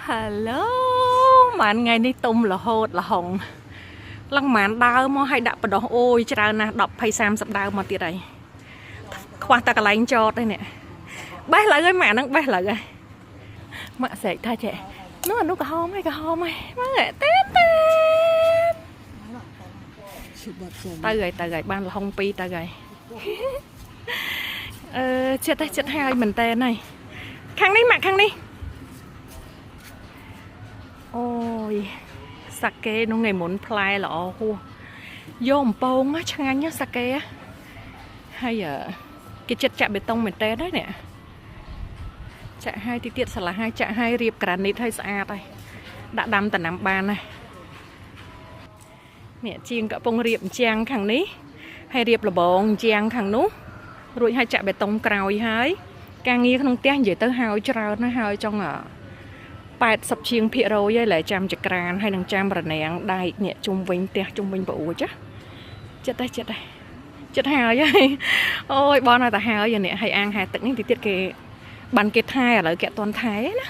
Hello បានថ្ងៃនេះទុំរហូតលហុងឡើងមិនដើមមកឲ្យដាក់បដោះអូយច្រើនណាស់10 20 30ដើមមកទៀតហើយខ្វះតែកន្លែងចតទេនេះបេះលើហើយម៉ាក់ហ្នឹងបេះលើហើយម៉ាក់ស្រែកថាចេះនោះអានោះក្រហមហើយម៉ាក់ទេទៅហើយបានលហុង2ទៅហើយចិត្តហើយមែនតើហើយខាងនេះម៉ាក់ខាងនេះអូយសាកេនោះថ្ងៃមុនផ្លែល្អហួសយកអំពងឆ្ងាញ់ណាសាកេហើយគេចិត្តចាក់បេតុងមែនតើហើយនេះចាក់ឲ្យទៀតស្រឡះឲ្យចាក់ឲ្យរៀបក្រានីតឲ្យស្អាតហើយដាក់ដាំតំណាំបានហើយនេះជាងកំពុងរៀបជាងខាងនេះហើយរៀបលបងជាងខាងនោះរួចឲ្យចាក់បេតុងក្រោយហើយការងារក្នុងផ្ទះនិយាយទៅហើយច្រើនណាស់ហើយចង់80%ជាងភាគរយហើយឡើយចាំចក្រានហើយនឹងចាំរនាំងដែកនេះជុំវិញផ្ទះជុំវិញប្រួចចិត្តហើយអូយបងឲ្យតែហើយនេះឲ្យអាងហែទឹកនេះទីទៀតគេបានគេថែឥឡូវគេអត់ទាន់ថែណា